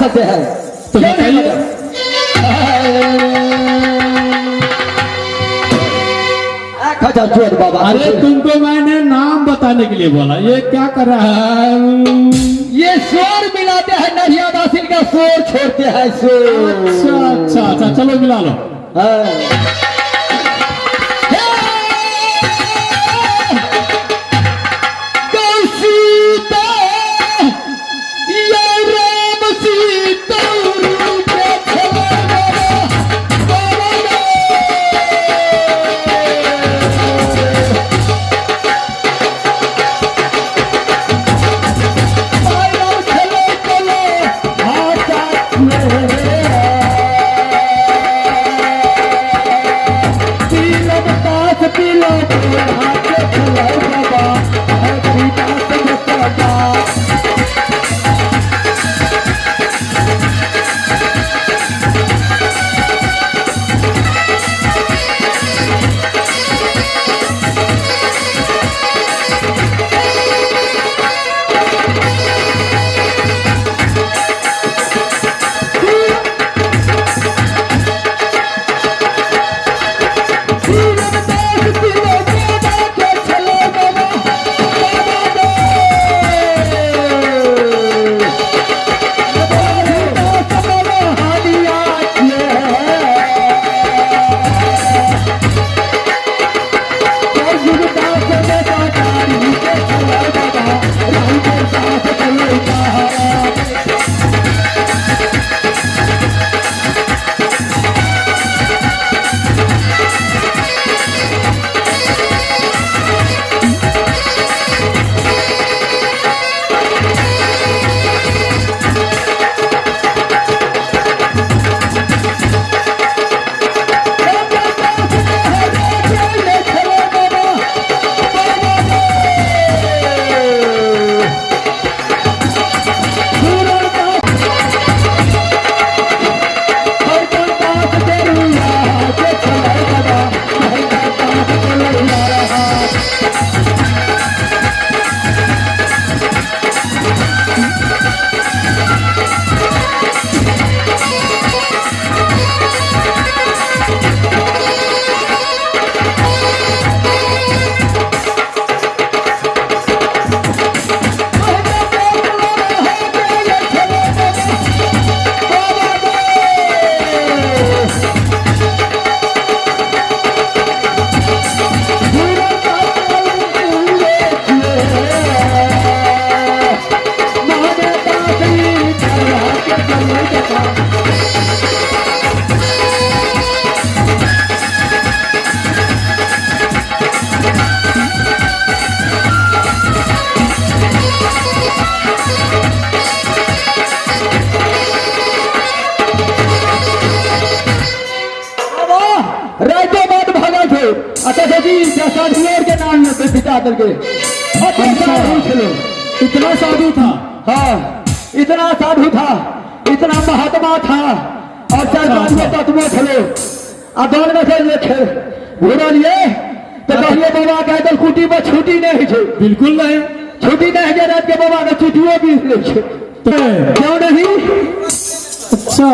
सकते हैं। तो बताइए। खचा चोर बाबा। अरे तुमको मैंने नाम बताने के लिए बोला, ये क्या कर रहा है? ये शोर मिलाते हैं, नरिया दासिल का शोर छोड़ते हैं शोर। अच्छा अच्छा अच्छा, चलो मिला लो। हाँ। के नाम में पिता करके इतना साधु था। हाँ, इतना साधु था, इतना महात्मा था और सरकार तत्व थे। दोन में से लेखे घूरिए तो कहिए बाबा के दल कुटी में छुट्टी नहीं है। बिल्कुल नहीं, छुट्टी नहीं है। रात के बाबा का छुट्टियों भी क्यों नहीं? अच्छा,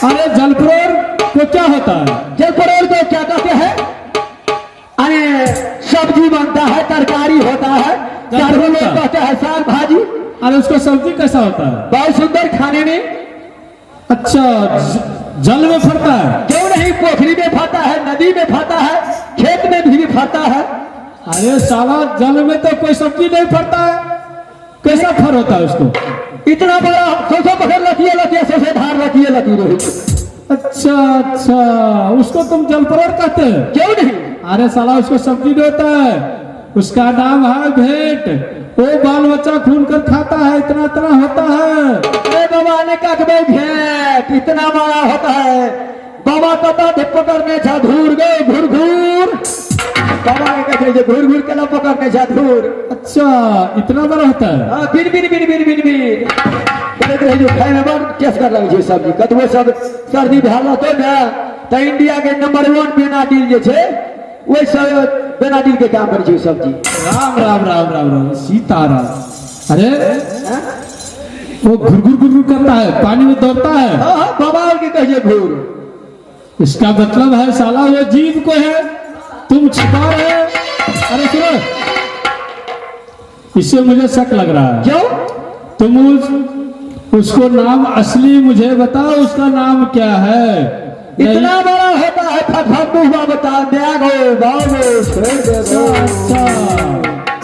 अरे जलपुर को क्या होता है? जलपुर को क्या कहते हैं? अरे सब्जी बनता है, तरकारी होता है, लोग कहते हैं साग भाजी। अरे उसका सब्जी कैसा होता है? बहुत सुंदर खाने में। अच्छा, जल में फरता है? क्यों नहीं, पोखरी में फरता है, नदी में फरता है, खेत में भी फरता है। अरे साला, जल में तो कोई सब्जी नहीं फरता है, कैसा फर होता है उसको? इतना बड़ा सोचो पकड़ लतिये लतिये सोचे धार लतिये लती रही। अच्छा अच्छा, उसको तुम जलपरोर कहते हैं? क्यों नहीं? अरे साला, उसको सब्जी नहीं होता है, उसका नाम है भेंट। वो बाल बच्चा खून कर खाता है, इतना इतना होता है। अरे बाबा ने कहा भेंट इतना बड़ा होता है। बाबा कता थे पकड़ने जा धूर गए घूर घूर। बाबा ने कहते घूर घूर के ना पकड़ने जा धूर। अच्छा, इतना बड़ा होता है? हाँ, बिन बिन बिन बिन बिन बिन जो खाए में बड़ केस कर लगे छे सब्जी। कतबो सब सर्दी भेल तो ना तो इंडिया के नंबर 1 बेनाडिल जे छे, वही सब बेनाडिल के काम करे छे सब्जी। राम राम राम राम राम सीताराम। अरे वो घुर घुर घुर घुर करता है, पानी में दौड़ता है। हाँ बवाल के कहिए घूर। इसका मतलब है साला वो जीव को है, तुम छिपा रहे। अरे सुनो, इससे मुझे शक लग रहा है। क्यों? तुम उसको नाम असली मुझे बताओ, उसका नाम क्या है? इतना बड़ा होता है फटफट हुआ बता दो बाबू अच्छा,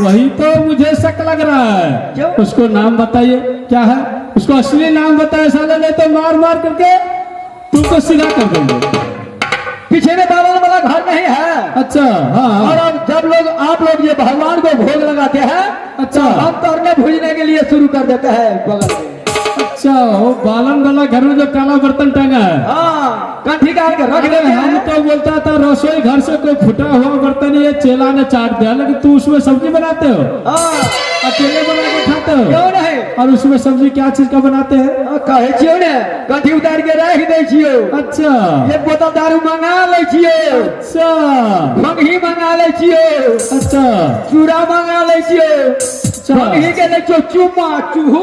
वही तो मुझे शक लग रहा है। क्यों? उसको नाम बताइए क्या है, उसको असली नाम बताए साले, नहीं तो मार मार करके तुमको सीधा कर देंगे। पीछे में बाबा वाला घर नहीं है। अच्छा हाँ और हाँ। अब जब लोग आप लोग ये भगवान को भोग लगाते हैं, अच्छा। तो हम तोड़ने भूजने के लिए शुरू कर देते हैं बगल में। अच्छा, वो बालन वाला घर में जो काला बर्तन टंगा है। हाँ कंठी काट के रख अरे देते हम हैं। तो बोलता था रसोई घर से कोई फुटा हुआ बर्तन ये चेला ने चाट दिया, लेकिन तू उसमें सब्जी बनाते हो, हाँ अकेले बना के खाते हो। क्यों नहीं? और उसमें सब्जी क्या चीज का बनाते हैं? कहे छियो ने कंठी उतार के रख दे छियो। अच्छा एक बोतल दारू मंगा ले छियो, अच्छा मंगही मंगा ले छियो, अच्छा चूड़ा मंगा ले छियो, मंगही के ले छियो चुम्मा चूहू।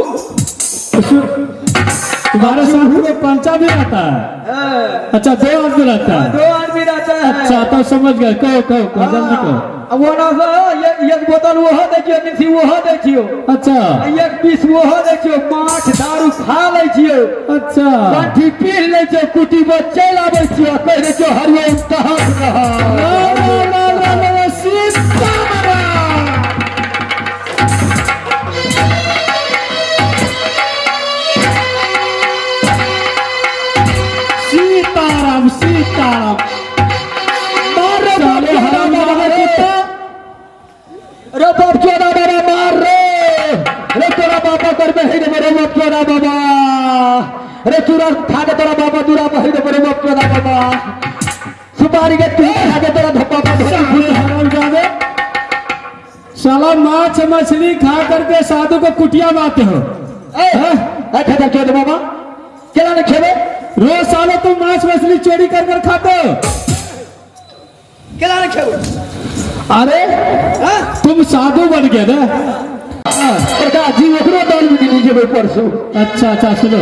तुम्हारे साथ में पंचा भी रहता है? हाँ, अच्छा, दो आदमी रहता है। दो आदमी रहता है। अच्छा तो समझ गए, कहो कहो कहो जल्दी कहो। अब वो ना एक बोतल वो दे छियो, निसी वो दे छियो, अच्छा एक पीस वो दे छियो, माछ दारू खा ले छियो, अच्छा कंठी पी ले छियो, कुटी पर चल आवे छियो, कह दे छियो हरिओम कहाँ रहा। सीताराम सीताराम। अरे बाप चोदा बाबा मार रे तोरा बाबा कर में ही रे बाप चोदा बाबा, रे चूरा खा के तोरा बाबा दूरा पर ही रे बाप चोदा बाबा, सुपारी के तू खा के तोरा धप्पा पर साला माछ मछली खा करके साधु को कुटिया बाते हो। अच्छा चोदा बाबा चला ने खेबे रोज साला तुम माछ मछली चोरी कर कर खाते हो। चला ने खेबे। अरे तुम साधु बन गए ना? सरकार जी ओकरो दाल में नीचे में परसों। अच्छा अच्छा सुनो,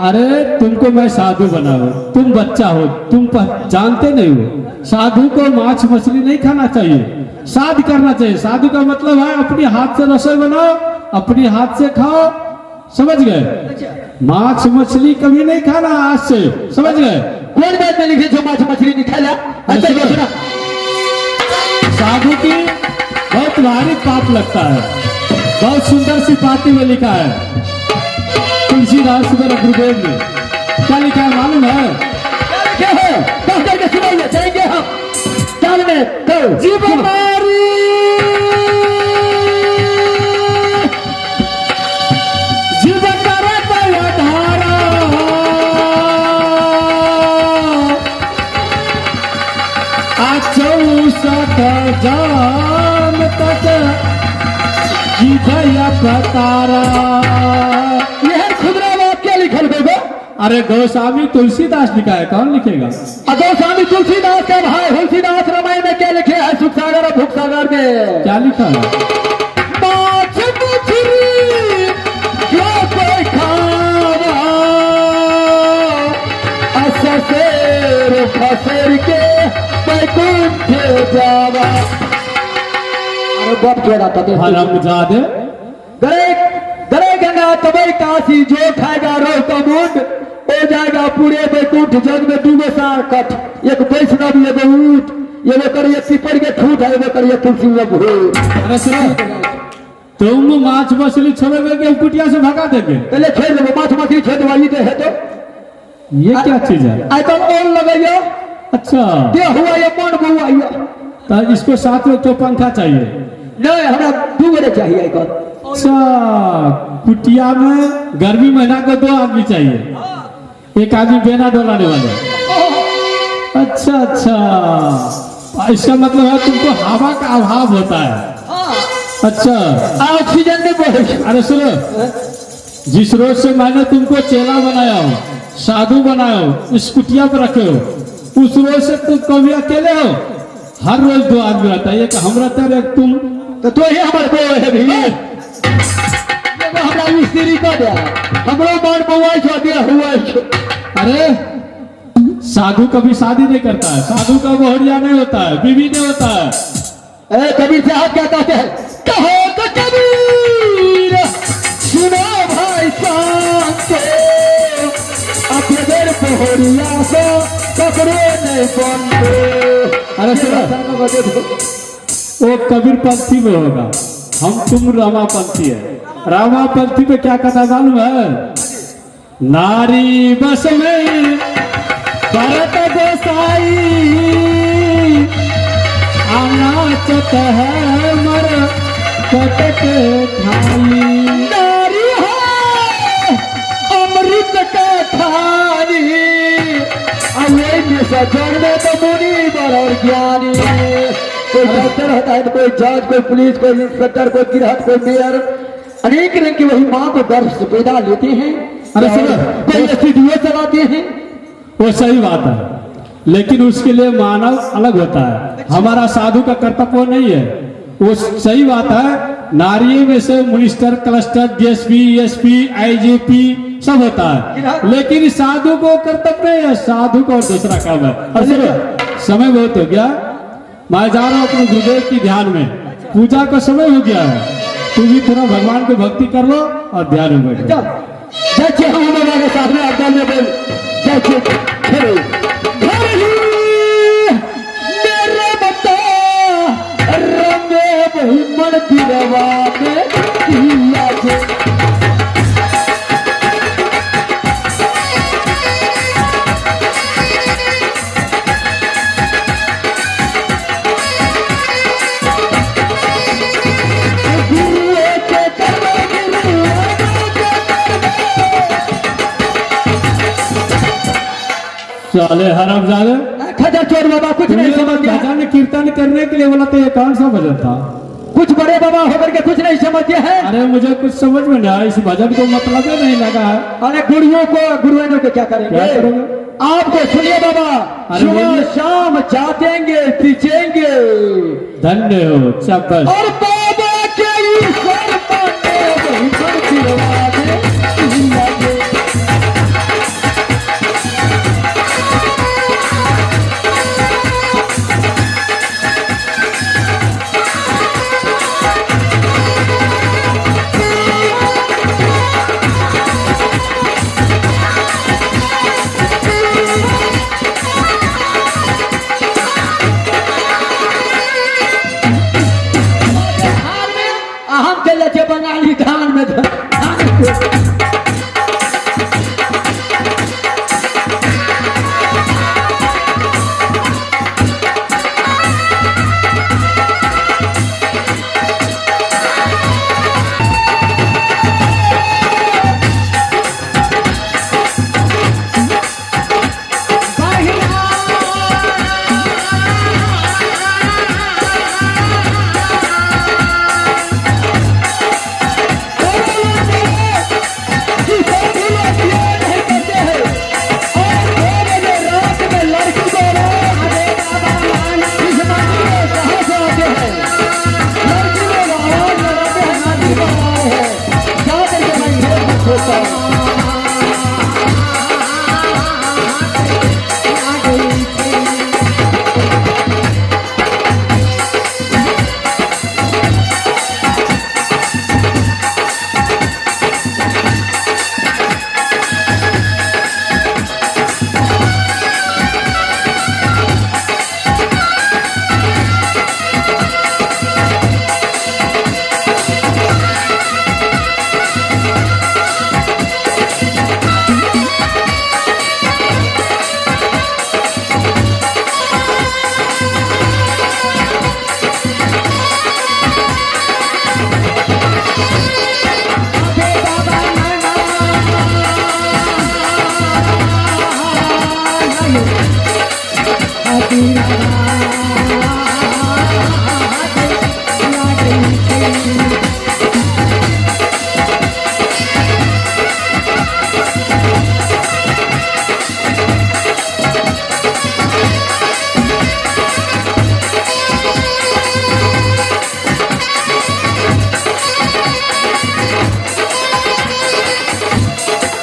अरे तुमको मैं साधु बनाऊं, तुम बच्चा हो, तुम जानते नहीं हो साधु को माछ मछली नहीं खाना चाहिए, साध करना चाहिए। साधु का मतलब है अपनी हाथ से रसोई बनाओ, अपनी हाथ से खाओ, समझ गए? माछ मछली कभी नहीं खाना आज से, समझ गए? कौन बात में लिखे जो माछ मछली नहीं खाला? अच्छा सुना, साधु की बहुत भारी पाप लगता है। बहुत सुंदर सी पाती में लिखा है तुलसीदास मेरे गुरुदेव ने, क्या लिखा है मालूम है? क्या है? कह करके सुनाइए, जाएंगे हम चाल में तो जीवनारी जीवन धारा चौसठ जान तक जीवया पतारा। यह खुदरा वाक्य लिखल गए। अरे गोस्वामी तुलसीदास लिखा है, कौन लिखेगा? गोस्वामी तुलसीदास का भाई तुलसीदास रामायण में क्या लिखे है? सुख सागर और भूख सागर में क्या लिखा है? माछ मछली जो कोई खावा अससेर फसेर के बैकुंठ जावा। अरे बाप जोड़ा था हरामजादे। गरे गरे गंगा तबई काशी, जो खाएगा रोह का मुंड हो जाएगा पूरे बैकुंठ। जग में डूबे सार कठ, एक वैष्णव एगो ऊंट, ये करिए पीपल के ठूठ है, ये करिए तुलसी में भूत। अरे सुनो, तुम माछ मछली छोड़ोगे कि कुटिया से भगा देंगे? पहले छेड़ दो माछ मछली, छेड़ दवाई दे है तो ये क्या चीज है? आइटम ऑन लगाइए। अच्छा दे हुआ ये मन बुआ ये तो इसको साथ में तो पंखा चाहिए। नहीं, हमें 2 बजे चाहिए आइटम। अच्छा, कुटिया में गर्मी महीना को 2 आदमी चाहिए, एक आदमी बेना डोलाने वाले। अच्छा अच्छा, इसका मतलब है तुमको हवा का अभाव होता है। अच्छा ऑक्सीजन में बोले। अरे सुनो, जिस रोज से मैंने तुमको चेला बनाया हो, साधु बनाया हो, इस कुटिया पर रखे हो, उस रोज से तुम कभी अकेले हो? हर रोज 2 आदमी रहता है, एक हम रहता है, एक तुम। तो ही हमारे को है भी हमरा स्त्री का दे हमरो मन बवाई छो दे हुआ छो। अरे साधु कभी शादी नहीं करता है, साधु का बहुरिया नहीं होता है, बीवी नहीं होता है। ए कबीर साहब क्या कहते हैं, कहो तो कबीर सुनो भाई शांति, अपने बहुरिया से पकड़े नहीं बनते। अरे सुनो, वो कबीर पंथी में होगा, हम तुम रामापंथी है। रामापंथी में क्या कहता मालूम है, नारी बस में भरत गोसाई अनाचत है मर कटक थाली। नारी है अमृत का थाली, अये में सजन में तो मुनि बर और ज्ञानी। कोई डॉक्टर होता है तो कोई जज, कोई पुलिस, कोई इंस्पेक्टर, कोई गिरहत, कोई मेयर, अनेक रंग की वही माँ को गर्भ से पैदा लेते हैं। अरे सुनो, कोई स्टूडियो चलाते हैं। वो सही बात है, लेकिन उसके लिए मानव अलग होता है, हमारा साधु का कर्तव्य वो नहीं है। वो सही बात है, नारी में से minister, cluster, DSP, SP, IGP सब होता है, लेकिन साधु को कर्तव्य नहीं है, साधु को और दूसरा काम है। और सुनो, समय बहुत हो गया, मैं जा रहा हूँ अपने गुरुदेव की ध्यान में, पूजा का समय हो गया है। तू भी थोड़ा भगवान को भक्ति कर लो और ध्यान में बैठो। जय छे हम बाबा के साथ में अड्डा में बोल जय छे खेलो घर ही मेरे बता रंगे वही मन दिलवा में दिया छे। चले हरामजादे, खजा चोर बाबा कुछ नहीं समझ गया। भजन कीर्तन करने के लिए बोला तो ये कौन सा भजन था? कुछ बड़े बाबा होकर के कुछ नहीं समझते हैं। अरे मुझे कुछ समझ में नहीं आया, इस भजन को मतलब ही नहीं लगा है। अरे गुरुओं को गुरुओं को क्या करेंगे? क्या करोगे? आपको सुनिए बाबा, अरे सुबह बोलिए। शाम जातेंगे पीछेंगे धन्य हो, शाबाश। और बाबा के